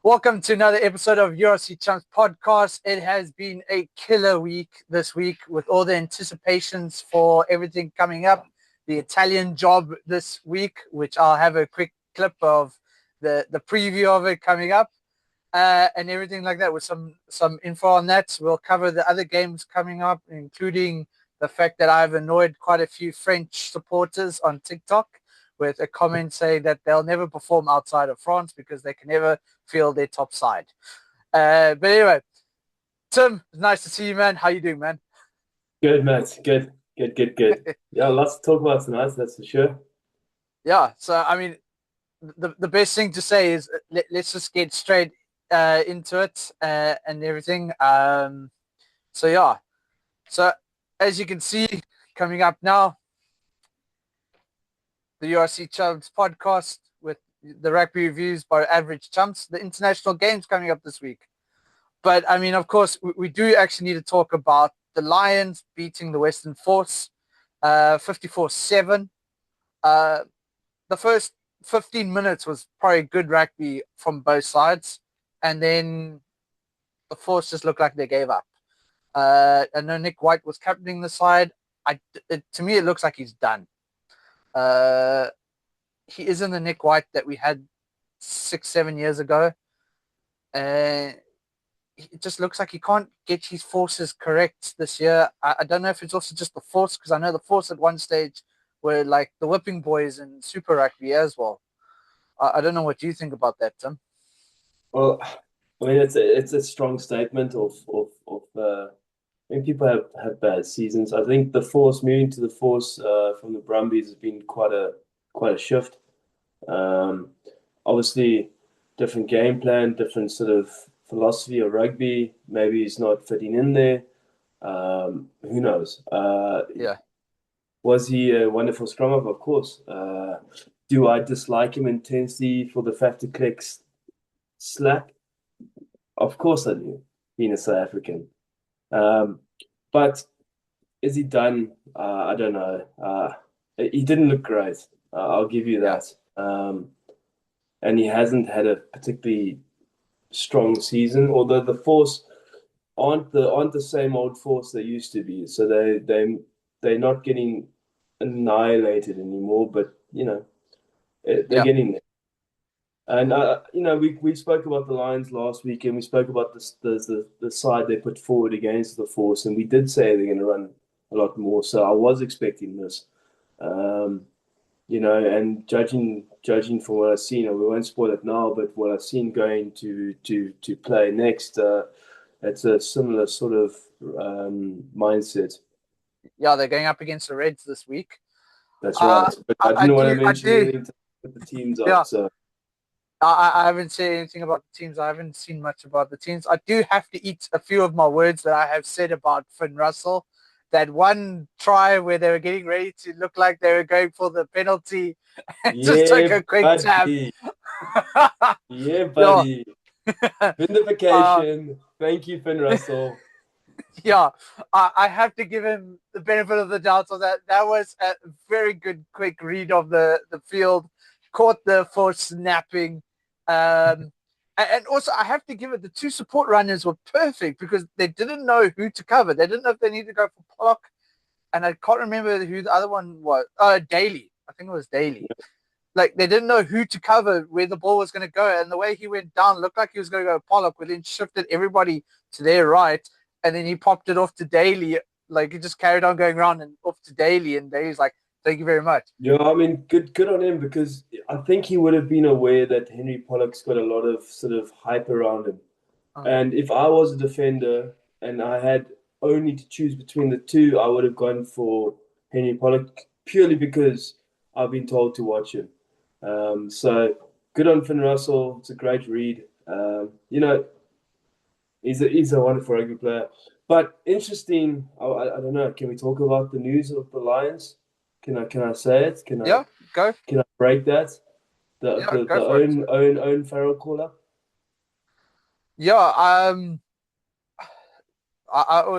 Welcome to another episode of URC Chumps podcast. It has been a killer week this week with all the anticipations for everything coming up. The Italian job this week, which I'll have a quick clip of the preview of it coming up and everything like that with some info on that. We'll cover the other games coming up, including the fact that I've annoyed quite a few French supporters on TikTok with a comment saying that they'll never perform outside of France because they can never feel their top side. But anyway, Tim, it's nice to see you, man. How you doing, man? Good, mate. Good. Yeah, lots to talk about tonight, that's for sure. Yeah, so, I mean, the best thing to say is let's just get straight into it and everything. So, as you can see, coming up now, the URC Chumps podcast with the rugby reviews by Average Chumps, the international games coming up this week. But, I mean, of course, we do actually need to talk about the Lions beating the Western Force 54-7. The first 15 minutes was probably good rugby from both sides. And then the Force just looked like they gave up. I know Nick White was captaining the side. To me, it looks like he's done. He isn't the Nick White that we had 6-7 years ago. It just looks like he can't get his forces correct this year. I don't know if it's also just the Force, because I know the Force at one stage were like the whipping boys in Super Rugby as well. I don't know what you think about that, Tim. Well, I mean, it's a strong statement of I mean, people have bad seasons. I think the Force moving to the Force from the Brumbies has been quite a shift. Obviously, different game plan, different sort of philosophy of rugby. Maybe he's not fitting in there. Who knows? Yeah. Was he a wonderful scrum half? Of course. Do I dislike him intensely for the fact that clicks slack? Of course I do, being a South African. But is he done? I don't know. He didn't look great. I'll give you that. And he hasn't had a particularly strong season, although the Force aren't the same old Force they used to be. So they're not getting annihilated anymore, but they're getting there. And we spoke about the Lions last week, and we spoke about the side they put forward against the Force, and we did say they're going to run a lot more. So I was expecting this, and judging from what I've seen, and we won't spoil it now, but what I've seen going to play next, it's a similar sort of mindset. Yeah, they're going up against the Reds this week. That's right. But I didn't want to mention anything to put the teams up. So. I haven't said anything about the teams. I haven't seen much about the teams. I do have to eat a few of my words that I have said about Finn Russell. That one try where they were getting ready to look like they were going for the penalty and just took a quick tap. Yeah, buddy. Vindication. Thank you, Finn Russell. Yeah, I have to give him the benefit of the doubt on that. That was a very good, quick read of the field. Caught the Force snapping. And also, I have to give it, the two support runners were perfect because they didn't know who to cover. They didn't know if they needed to go for Pollock. And I can't remember who the other one was. Daly. I think it was Daly. Like, they didn't know who to cover, where the ball was going to go. And the way he went down looked like he was going to go Pollock, but then shifted everybody to their right. And then he popped it off to Daly. Like, he just carried on going around and off to Daly. And Daly's like, thank you very much. Yeah, I mean, good on him, because I think he would have been aware that Henry Pollock's got a lot of sort of hype around him. And if I was a defender and I had only to choose between the two, I would have gone for Henry Pollock purely because I've been told to watch him. So good on Finn Russell. It's a great read. He's a wonderful rugby player. But interesting, I don't know, can we talk about the news of the Lions? Can I say it? Go. Can I break that? The own Farrell call-up? Yeah, I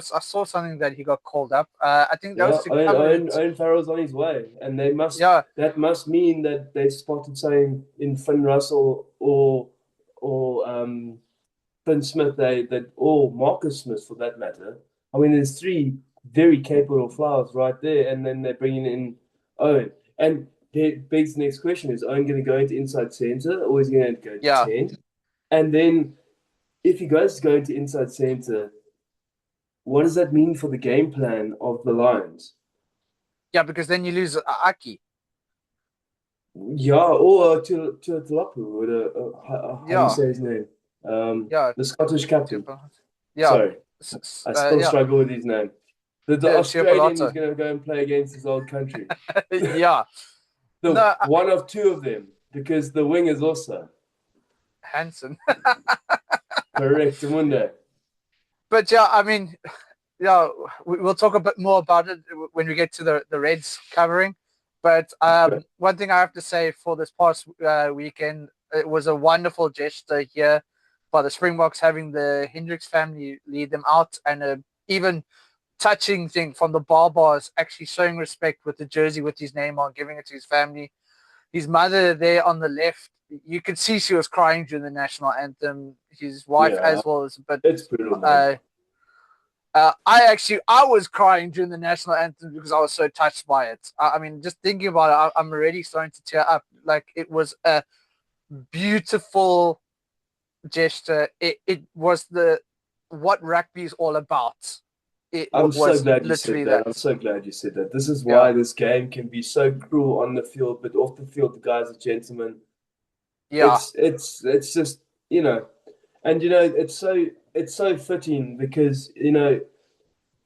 saw something that he got called up. I think that was to cover Owen Farrell's on his way, and they must. Yeah. That must mean that they spotted something in Finn Russell or Finn Smith, or Marcus Smith for that matter. I mean, there's three very capable flyhalves right there, and then they're bringing in Owen. And that begs the next question: is Owen going to go into inside center, or is he going to go to Yeah. 10? And then, if he goes to go into inside center, what does that mean for the game plan of the Lions? Yeah, because then you lose Aki. Yeah, or to Tlapu, or how do you Yeah. say his name? Yeah. The Scottish captain. Yeah. Sorry, I still yeah. struggle with his name. The Australian who's going to go and play against his old country. Yeah. One of two of them, because the wing is also Hansen. correct, Munde. But yeah, I mean, yeah, we'll talk a bit more about it when we get to the Reds covering. But one thing I have to say for this past weekend, it was a wonderful gesture here by the Springboks having the Hendricks family lead them out, and even touching thing from the Barbars actually showing respect with the jersey with his name on, giving it to his family. His mother there on the left, you could see she was crying during the national anthem. His wife as well is a bit. It's brutal, man. I was crying during the national anthem because I was so touched by it. I mean, just thinking about it, I'm already starting to tear up. Like, it was a beautiful gesture. It was what rugby is all about. I'm so glad you said that. I'm so glad you said that. This is why this game can be so cruel on the field, but off the field, the guys are gentlemen. Yeah, it's just, and it's so fitting because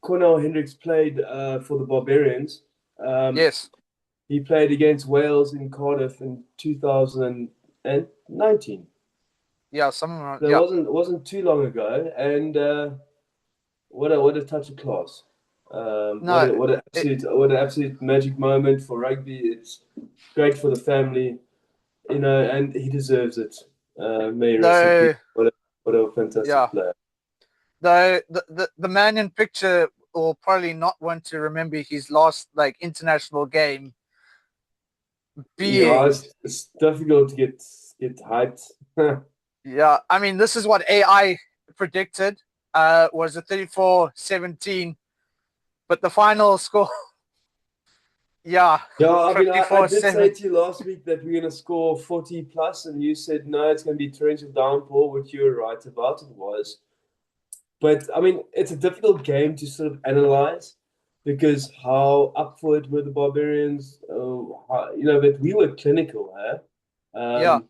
Cornell Hendricks played for the Barbarians. Yes. He played against Wales in Cardiff in 2019. Yeah, something. So it wasn't too long ago, and what a touch of class. What an absolute magic moment for rugby. It's great for the family, and he deserves it. May rest in peace. What a fantastic player. The man in picture will probably not want to remember his last international game. It's difficult to get hyped. Yeah, I mean, this is what AI predicted. Was a 34-17, but the final score. Yeah. I mean, I did say to you last week that we're going to score 40 plus, and you said no, it's going to be torrential downpour, which you were right about. It was. But, I mean, it's a difficult game to sort of analyze because how up for it were the Barbarians, but we were clinical, huh? Yeah.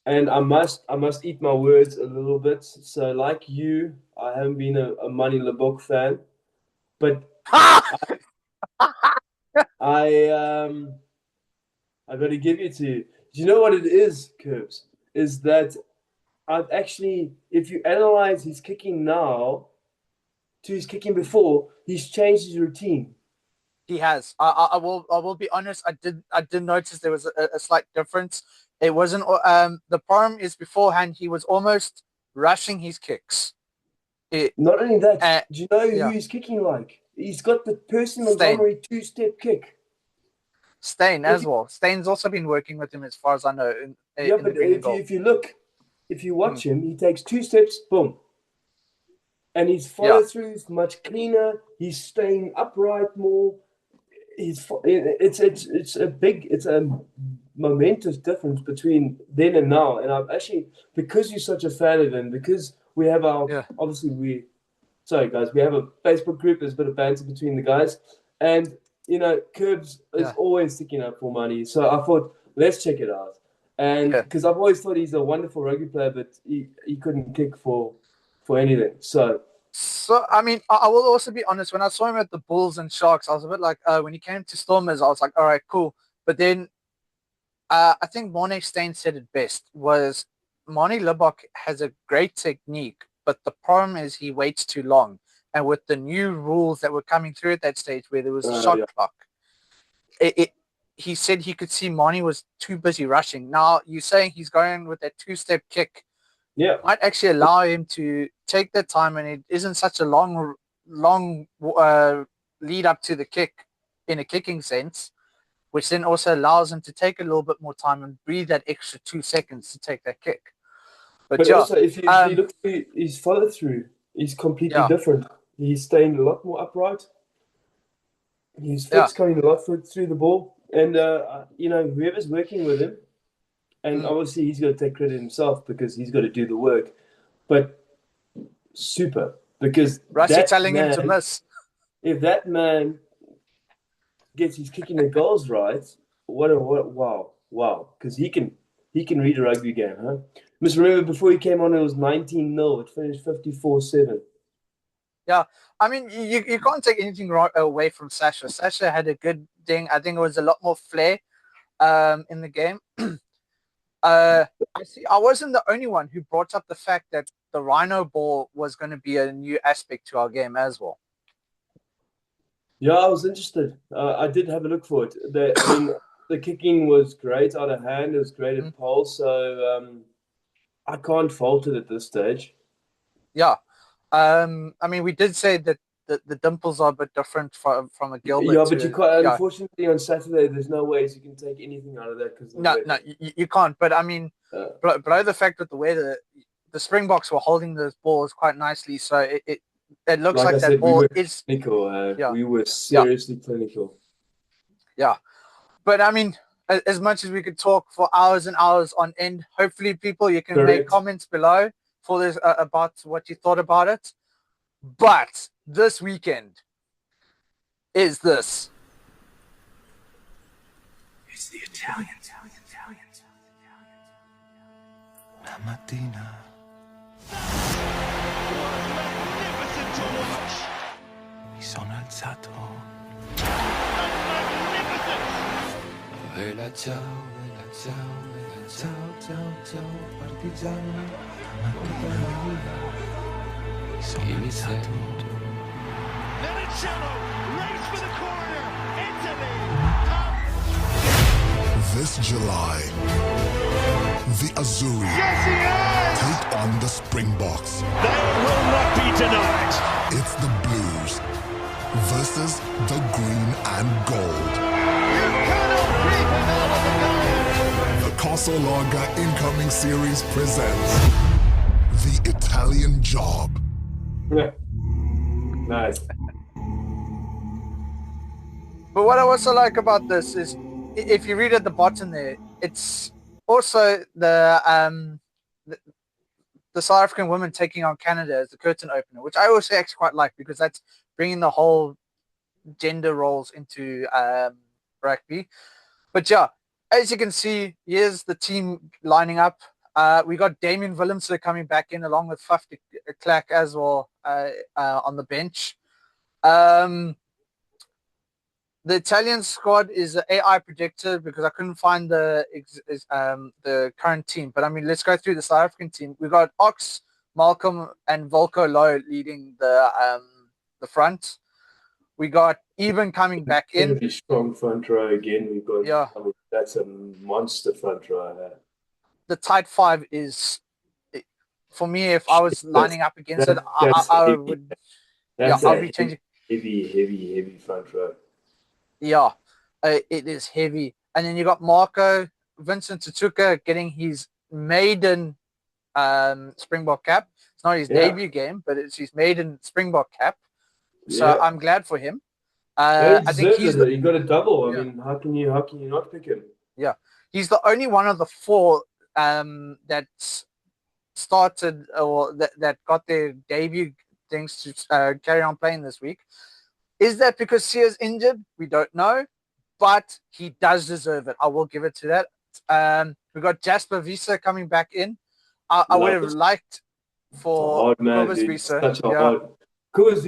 And I must eat my words a little bit. So, like you, I haven't been a Money Lebok fan, but I got to give it to you. Do you know what it is, Curbs? Is that I've actually, if you analyze his kicking now to his kicking before, he's changed his routine. He has. I will be honest. I did notice there was a slight difference. It wasn't. The problem is beforehand he was almost rushing his kicks. Not only that, do you know who he's kicking like? He's got the Percy Montgomery two-step kick. Stain as well. Stain's also been working with him as far as I know. But if you watch him, he takes 2 steps, boom. And his follow-through is much cleaner. He's staying upright more. It's a momentous difference between then and now. And I've actually, because you're such a fan of him, because we have sorry guys, we have a Facebook group. There's a bit of banter between the guys, and Curbs is always sticking up for money. So I thought, let's check it out. And because I've always thought he's a wonderful rugby player, but he couldn't kick for anything. So I mean, I will also be honest. When I saw him at the Bulls and Sharks, I was a bit like, when he came to Stormers, I was like, all right, cool. But then I think Morne Steyn said it best, was Manie Libbok has a great technique, but the problem is he waits too long. And with the new rules that were coming through at that stage where there was a shot clock, he said he could see Manie was too busy rushing. Now, you're saying he's going with that 2-step kick. Yeah, might actually allow him to take the time, and it isn't such a long lead up to the kick in a kicking sense, which then also allows him to take a little bit more time and breathe that extra 2 seconds to take that kick. But But yeah, also, if you look at his follow through, he's completely different. He's staying a lot more upright. His foot's coming a lot through the ball, and whoever's working with him, and obviously he's got to take credit himself because he's got to do the work. But super, because Rusty that telling him man, to miss. if that man gets his kicking the goals right, wow, because he can read a rugby game, huh? Must remember before he came on, it was 19-0. It finished 54-7. Yeah, I mean, you can't take anything away from Sasha. Sasha had a good thing. I think it was a lot more flair in the game. I wasn't the only one who brought up the fact that the Rhino ball was going to be a new aspect to our game as well. Yeah, I was interested. I did have a look for it. The kicking was great out of hand. It was great at pole. So I can't fault it at this stage. Yeah. I mean, we did say that the dimples are a bit different from a Gilbert. Yeah, but you can't. Unfortunately, on Saturday, there's no ways you can take anything out of that because no, you can't. But I mean, below the fact that the way the Springboks were holding those balls quite nicely, so it looks like that ball is clinical. We were seriously clinical. Yeah, but I mean, as much as we could talk for hours and hours on end, hopefully, people, you can make comments below for this about what you thought about it. But this weekend is this. It's the Italian. La mattina. Magnificent to watch. Mi sono alzato. Magnificent. Vela ciao, partigiano. La mattina. Mi sono alzato. Nelicello, race for the corner. Italy. This July, the Azzurri take on the Springboks. They will not be denied. It's the Blues versus the Green and Gold. You cannot keep him out of the game. The Castle Lager Incoming Series presents The Italian Job. Nice. But what I also like about this is, if you read at the bottom there, it's also the South African women taking on Canada as the curtain opener, which I also actually quite like because that's bringing the whole gender roles into rugby. But yeah, as you can see, here's the team lining up. We got Damien Willemse coming back in along with Faf de Klerk as well on the bench. The Italian squad is an AI predictor because I couldn't find the current team. But I mean, let's go through the South African team. We got Ox, Malcolm, and Volko Low leading the front. We got Eben coming back in. Really strong front row again. We've got that's a monster front row. The tight five is, for me, if I was lining up against it, I would. I'll be changing. Heavy front row. Yeah, it is heavy. And then you got Marco, Vincent Tutuka getting his maiden Springbok cap. It's not his debut game, but it's his maiden Springbok cap. So I'm glad for him. I think he got a double. I mean, how can you not pick him? Yeah, he's the only one of the four that started or that got their debut things to carry on playing this week. Is that because Sia's injured? We don't know, but he does deserve it. I will give it to that. We got Jasper Visa coming back in. I would have liked for Kobus Visa. Such a hard. Kobus,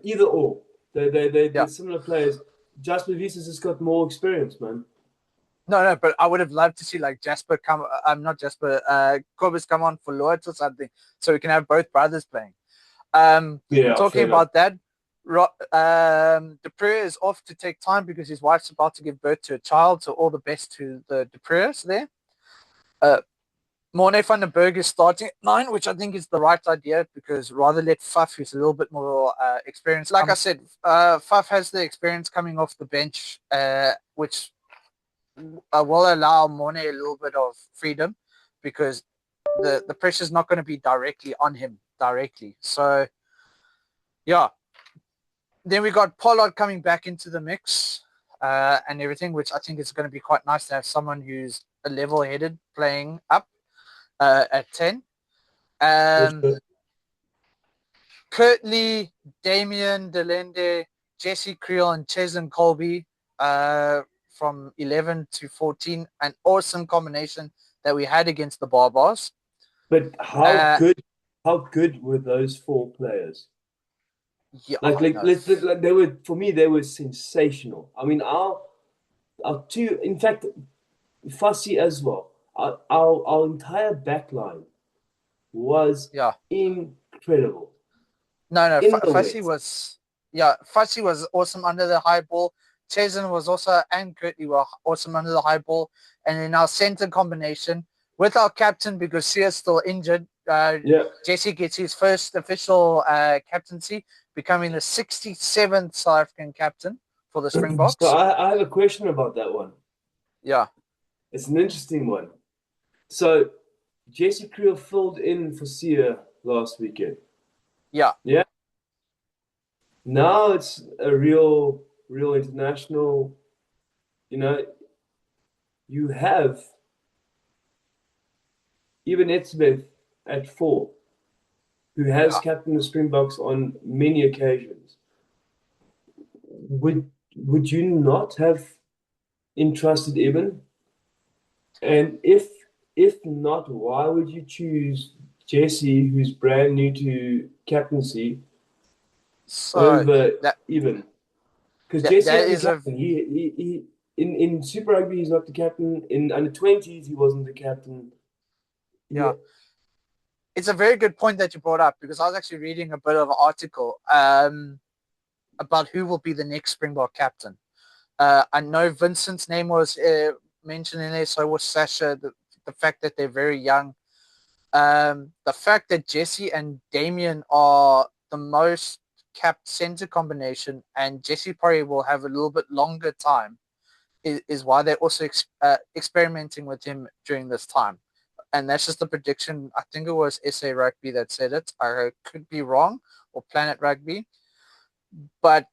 either or. They're similar players. Jasper Visa's just got more experience, man. No, but I would have loved to see like Jasper come. Not Jasper. Kobus come on for Lords or something, so we can have both brothers playing. Talking about that. Dupree is off to take time because his wife's about to give birth to a child, so all the best to the Duprees there. Morne van den Berg is starting at 9, which I think is the right idea because rather let Faf, who's a little bit more experienced. Like I said, Faf has the experience coming off the bench, which will allow Morne a little bit of freedom because the pressure's not going to be directly on him directly. So, yeah. Then we got Pollard coming back into the mix and everything, which I think is going to be quite nice to have someone who's a level-headed playing up at 10. Curtly, Damien, Delende, Jesse Creel, and Cheslin Colby from 11 to 14. An awesome combination that we had against the Barbars. But how good were those 4 players? Yeah, they were, for me, they were sensational. I mean, our 2, in fact, Fussy as well. Our entire backline was incredible. No, Fussy was awesome under the high ball. Cheslin was also, and Kirby were awesome under the high ball. And in our center combination with our captain, because Sia's still injured, Jesse gets his first official captaincy, becoming the 67th South African captain for the Springboks. So I have a question about that one. Yeah. It's an interesting one. So Jesse Creel filled in for Sia last weekend. Yeah. Yeah. Now it's a real international, you have even Etzebeth at 4, who has captained the Springboks on many occasions. Would you not have entrusted Eben? And if not, why would you choose Jesse, who's brand new to captaincy, over Eben? Because Jesse is the captain. He in Super Rugby he's not the captain. In under 20s he wasn't the captain. Yeah. It's a very good point that you brought up, because I was actually reading a bit of an article about who will be the next Springbok captain. I know Vincent's name was mentioned in there, so was Sasha. The fact that they're very young. The fact that Jesse and Damien are the most capped center combination, and Jesse probably will have a little bit longer time, is why they're also experimenting with him during this time. And that's just a prediction. I think it was SA Rugby that said it. I could be wrong, or Planet Rugby. But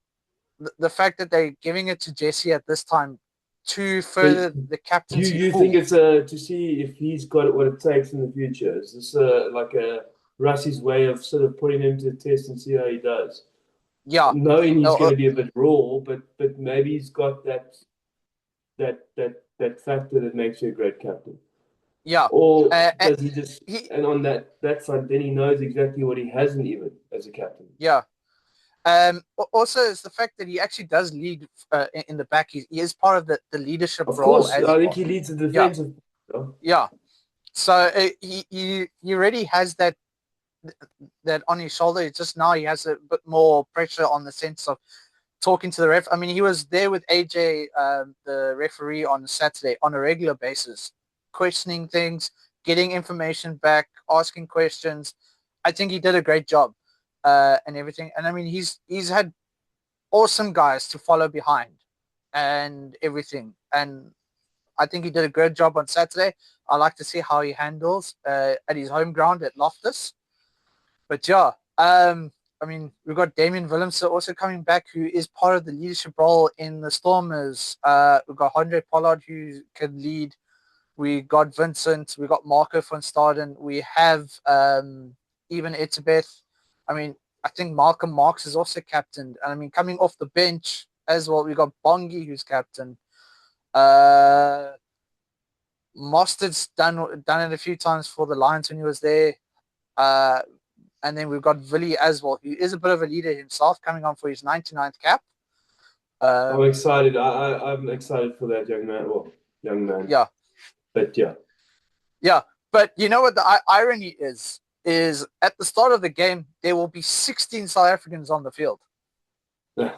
the fact that they're giving it to Jesse at this time to further the captaincy. You think it's to see if he's got what it takes in the future? Is this like a Russie's way of sort of putting him to the test and see how he does? Yeah, knowing he's going to be a bit raw, but maybe he's got that factor that makes you a great captain. Yeah. Or does he just and on that front, then he knows exactly what he hasn't even as a captain. Yeah. Also, it's the fact that he actually does lead in the back. He is part of the leadership of role. Of course, I think he leads the defensive. Yeah. So he already has that on his shoulder. It's just now he has a bit more pressure on the sense of talking to the ref. I mean, he was there with AJ, the referee, on Saturday on a regular basis, questioning things, getting information back, asking questions. I think he did a great job and everything. And I mean, he's had awesome guys to follow behind and everything. And I think he did a good job on Saturday. I like to see how he handles at his home ground at Loftus. But yeah, I mean, we've got Damien Willemse also coming back, who is part of the leadership role in the Stormers. We've got Andre Pollard, who can lead. We got Vincent. We got Marco van Staden. We have even Etzebeth. I mean, I think Malcolm Marx is also captain. And I mean, coming off the bench as well, we got Bongi, who's captain. Mostard's done it a few times for the Lions when he was there. And then we've got Villy as well, who is a bit of a leader himself, coming on for his 99th cap. I'm excited. I'm excited for that young man. Well, young man. Yeah. But yeah. Yeah. But you know what the irony is at the start of the game, there will be 16 South Africans on the field. Yeah.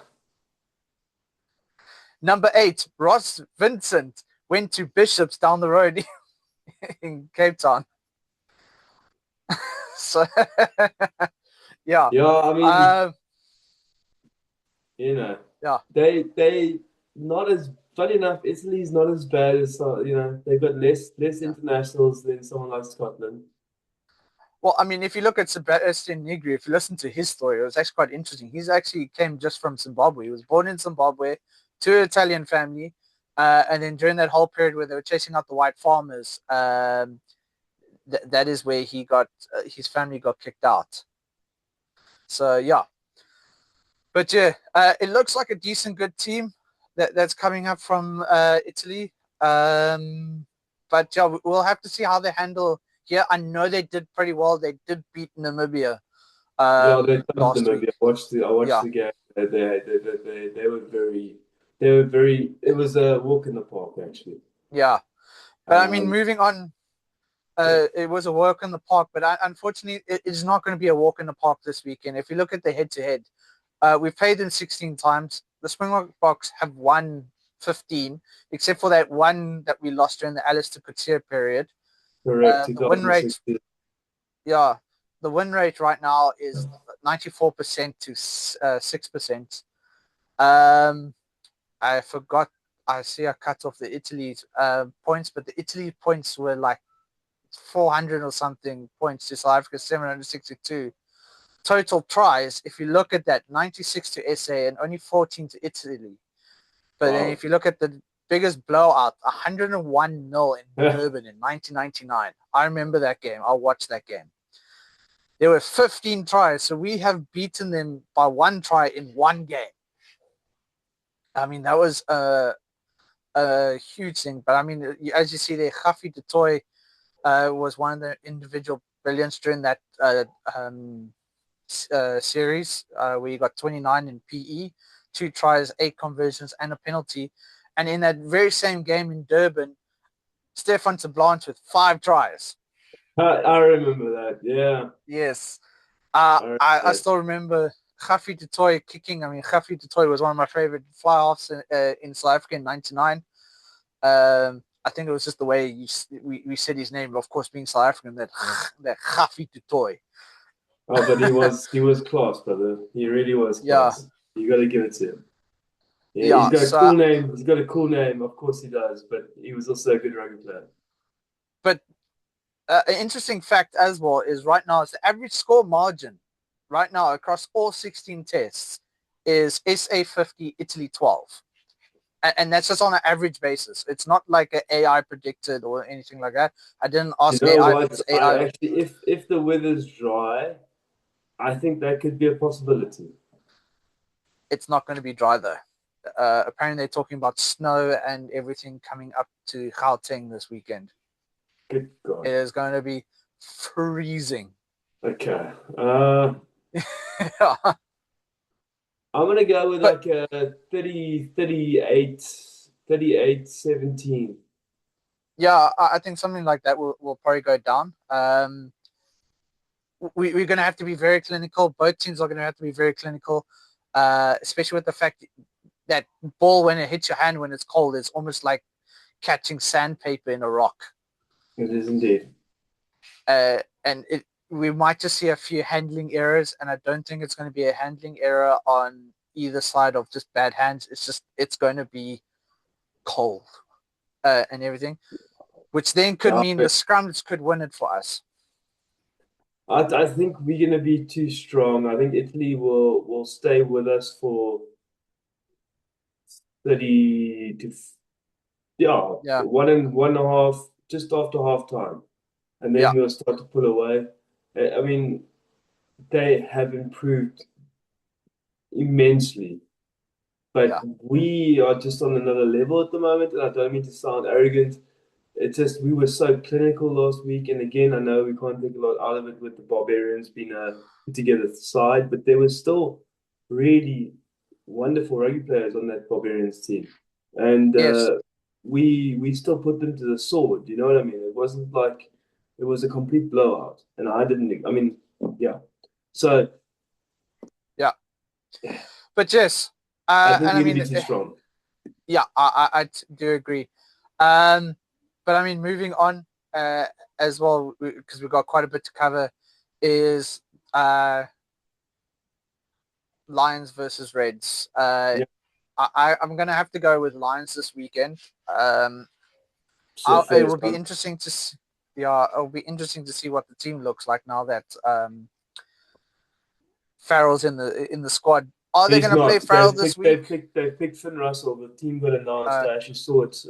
Number 8, Ross Vincent went to Bishops down the road in Cape Town. So, yeah. Yeah, I mean, yeah. They not as, funny enough, Italy's not as bad as, they've got less internationals than someone like Scotland. Well, I mean, if you look at Sebastian Negri, if you listen to his story, it was actually quite interesting. He's actually came just from Zimbabwe. He was born in Zimbabwe to an Italian family. And then during that whole period where they were chasing out the white farmers, that is where he got, his family got kicked out. So, yeah. But, yeah, it looks like a decent, good team that's coming up from Italy. But, yeah, we'll have to see how they handle here. I know they did pretty well. They did beat Namibia They last the movie. week. I watched the game. They were very. It was a walk in the park, actually. Yeah. But, I mean, Um, moving on, it was a walk in the park, but unfortunately, it is not going to be a walk in the park this weekend. If you look at the head-to-head, we've played them 16 times. The Springboks have won 15, except for that one that we lost during the Alistair Couture period. correct. The win rate, 2016. yeah, the win rate right now is 94% to 6%. I forgot. I see I cut off the Italy points, but the Italy points were like 400 or something points to South Africa, 762. Total tries, if you look at that, 96 to SA and only 14 to Italy. But then if you look at the biggest blowout, 101-0 in Durban in 1999. I remember that game. I watched that game. There were 15 tries, so we have beaten them by one try in one game. I mean, that was a huge thing. But I mean, as you see there, Khafi du Toit was one of the individual brilliance during that series where you got 29 in PE, 2 tries, 8 conversions, and a penalty. And in that very same game in Durban, Stefan Blanche with 5 tries. I remember that. Yeah. Yes. I still remember Khafi du Toit kicking. I mean, Khafi du Toit was one of my favorite fly-offs in South Africa in 99. I think it was just the way we said his name, but of course, being South African, that Khafi du Toit. Oh, but he was class, brother. He really was class. Yeah. You got to give it to him. Yeah, he's got a cool name. He's got a cool name. Of course he does, but he was also a good rugby player. But an interesting fact as well is right now, it's the average score margin right now across all 16 tests is SA 50, Italy 12. And that's just on an average basis. It's not like an AI predicted or anything like that. I didn't ask AI. If it's AI. Actually, if the weather's dry, I think that could be a possibility. It's not going to be dry though. Apparently they're talking about snow and everything coming up to Gauteng this weekend. Good God. It is going to be freezing. Okay. Yeah. I'm going to go with like a 38, 17. Yeah, I think something like that will probably go down. We're going to have to be very clinical. Both teams are going to have to be very clinical, especially with the fact that ball, when it hits your hand when it's cold, it's almost like catching sandpaper in a rock. It is indeed. And we might just see a few handling errors, and I don't think it's going to be a handling error on either side of just bad hands. It's going to be cold and everything, which then could mean the scrums could win it for us. I think we're going to be too strong. I think Italy will stay with us for 30 to 1.5, just after half time. And then we'll start to pull away. I mean, they have improved immensely. But we are just on another level at the moment. And I don't mean to sound arrogant. It's just we were so clinical last week. And again, I know we can't take a lot out of it with the Barbarians being a put-together side. But there was still really wonderful rugby players on that Barbarians team. And we still put them to the sword. You know what I mean? It wasn't like it was a complete blowout. And So. Yeah. But yes. I think we need to be too strong. Yeah, I do agree. But I mean, moving on as well, because we've got quite a bit to cover, is Lions versus Reds. I'm going to have to go with Lions this weekend. It will be interesting to see. it'll be interesting to see what the team looks like now that Farrell's in the squad. Are they He's going to play not. Farrell this week? They picked Finn Russell. The team got announced. I actually saw it just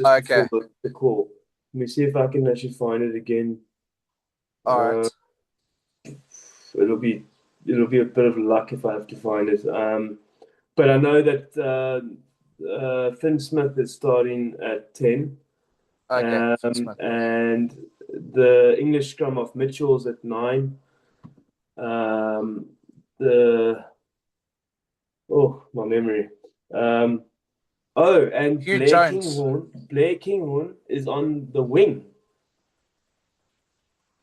Okay. before the call. Let me see if I can actually find it again. All right. It'll be a bit of luck if I have to find it. But I know that Finn Smith is starting at 10. Okay. Finn Smith. And the English scrum of Mitchell's at 9. My memory. And Hugh Blair Jones. Kinghorn is on the wing.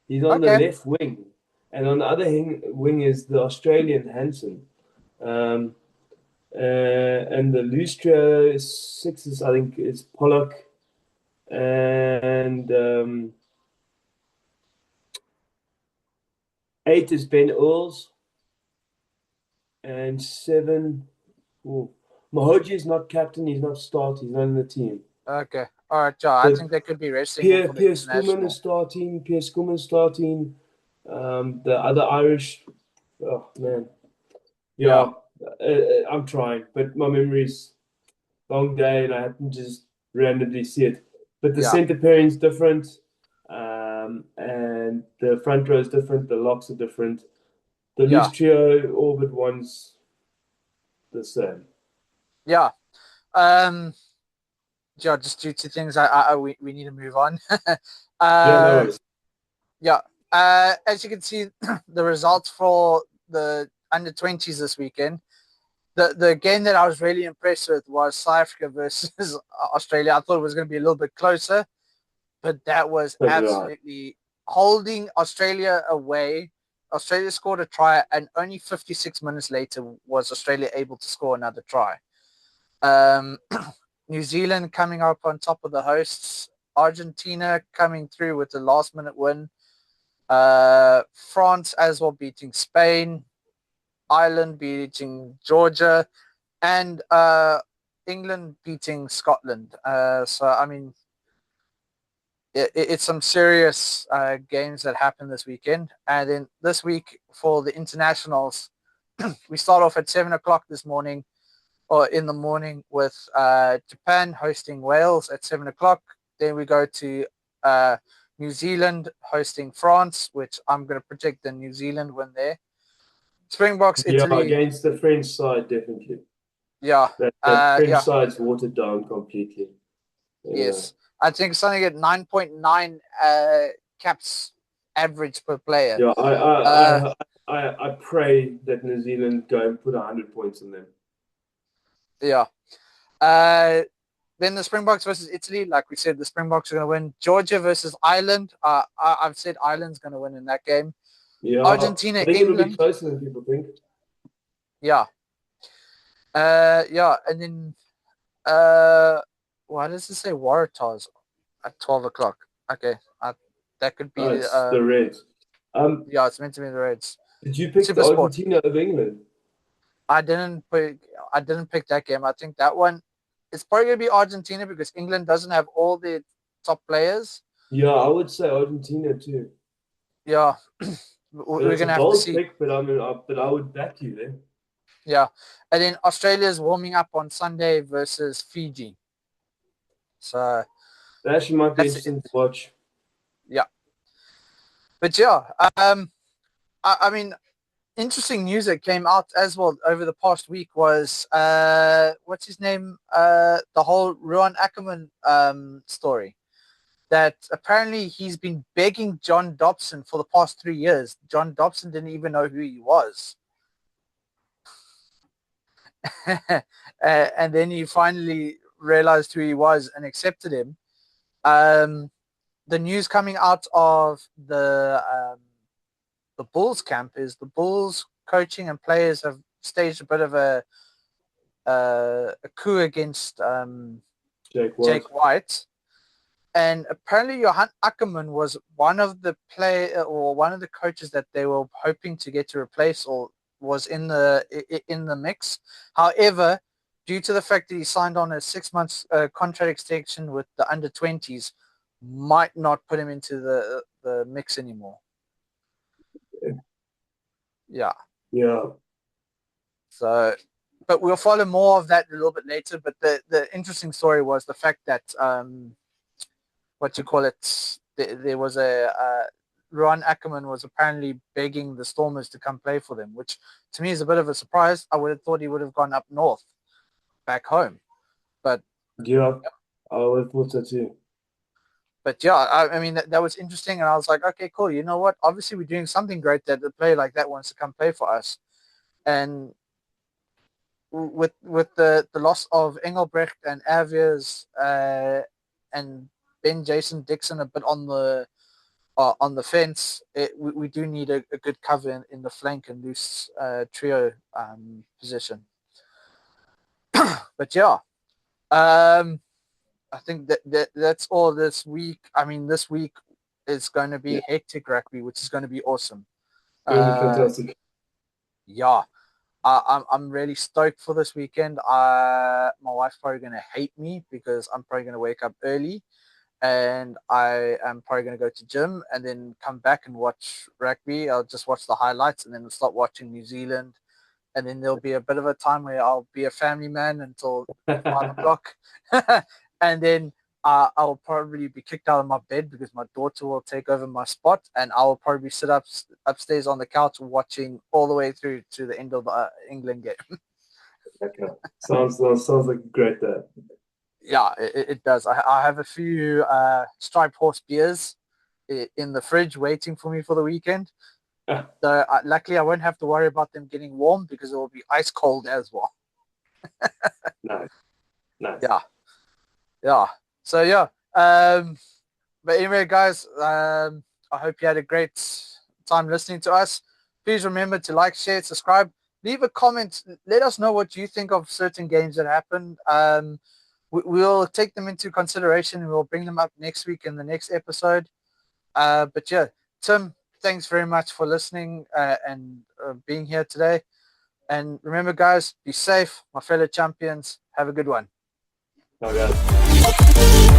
He's on the Okay. left wing. And on the other wing is the Australian Hansen. And the loose trio is 6, I think, is Pollock. And 8 is Ben Earls. And 7, Mahoji is not captain. He's not starting. He's not in the team. Okay. All right, Joe. I think they could be resting him for the Pierre Schoeman is starting. The other Irish. Oh man. Yeah. I'm trying, but my memory's long day, and I have to just randomly see it. But the centre pairing's different, and the front row is different. The locks are different. The loose trio, all but one's the same. Yeah. Just due to things, we need to move on. No worries. Yeah. As you can see, the results for the under-20s this weekend. The game that I was really impressed with was South Africa versus Australia. I thought it was going to be a little bit closer, but that was absolutely holding Australia away. Australia scored a try, and only 56 minutes later was Australia able to score another try. New Zealand coming up on top of the hosts. Argentina coming through with the last-minute win. France as well beating Spain. Ireland beating Georgia. And England beating Scotland. So, I mean, it's some serious games that happened this weekend. And then this week for the internationals, we start off at 7 o'clock this morning, or in the morning, with Japan hosting Wales at 7 o'clock. Then we go to New Zealand hosting France, which I'm going to predict the New Zealand win there. Springboks, Italy. Against the French side, definitely. Yeah. That French side's watered down completely. Yes. I think something at 9.9 caps average per player. Yeah, I pray that New Zealand go and put 100 points on them. Yeah. Then the Springboks versus Italy, like we said, the Springboks are going to win. Georgia versus Ireland. I've said Ireland's going to win in that game. Yeah, Argentina, I think England. it'll be closer than people think. Yeah. And then why does it say Waratahs at 12 o'clock? Okay, that could be the Reds. Yeah, it's meant to be the Reds. Did you pick the Argentina of England? I didn't pick that game. I think that one, it's probably going to be Argentina because England doesn't have all the top players. Yeah, I would say Argentina too. Yeah. We're going to have to see. Pick, but I would back you there. Yeah. And then Australia's warming up on Sunday versus Fiji. So that actually might be interesting to watch. Yeah. But yeah, I mean, interesting news that came out as well over the past week was what's his name? The whole Ruan Ackerman story. That apparently he's been begging John Dobson for the past 3 years. John Dobson didn't even know who he was. And then he finally realized who he was and accepted him. The news coming out of the Bulls camp is the Bulls coaching and players have staged a bit of a coup against Jake White. And apparently Johan Ackerman was one of the coaches that they were hoping to get to replace or was in the mix. However, due to the fact that he signed on a 6 months contract extension with the under-20s, might not put him into the mix anymore. Yeah. Yeah. So, but we'll follow more of that a little bit later. But the interesting story was the fact that there was Ron Ackerman was apparently begging the Stormers to come play for them, which to me is a bit of a surprise. I would have thought he would have gone up north, back home. But yeah, I would have thought so too. But yeah, I mean, that was interesting. And I was like, okay, cool. You know what? Obviously, we're doing something great that a player like that wants to come play for us. And with the loss of Engelbrecht and Aviers and Ben Jason Dixon a bit on the fence, we do need a good cover in the flank and loose trio position. But yeah, I think that's all this week. I mean, this week is going to be hectic rugby, which is going to be awesome. Really fantastic. Yeah, I'm really stoked for this weekend. My wife's probably going to hate me because I'm probably going to wake up early, and I am probably going to go to gym and then come back and watch rugby. I'll just watch the highlights and then I'll start watching New Zealand. And then there'll be a bit of a time where I'll be a family man until 5 o'clock. And then I'll probably be kicked out of my bed because my daughter will take over my spot. And I'll probably sit upstairs on the couch watching all the way through to the end of the England game. Okay. Sounds like a great day. Yeah, it does. I have a few striped horse beers in the fridge waiting for me for the weekend. So luckily, I won't have to worry about them getting warm because it will be ice cold as well. Nice. Yeah. So yeah. But anyway, guys, I hope you had a great time listening to us. Please remember to like, share, subscribe, leave a comment. Let us know what you think of certain games that happened. We'll take them into consideration and we'll bring them up next week in the next episode. But yeah, Tim, thanks very much for listening and being here today. And remember, guys, be safe. My fellow champions, have a good one. Oh, God.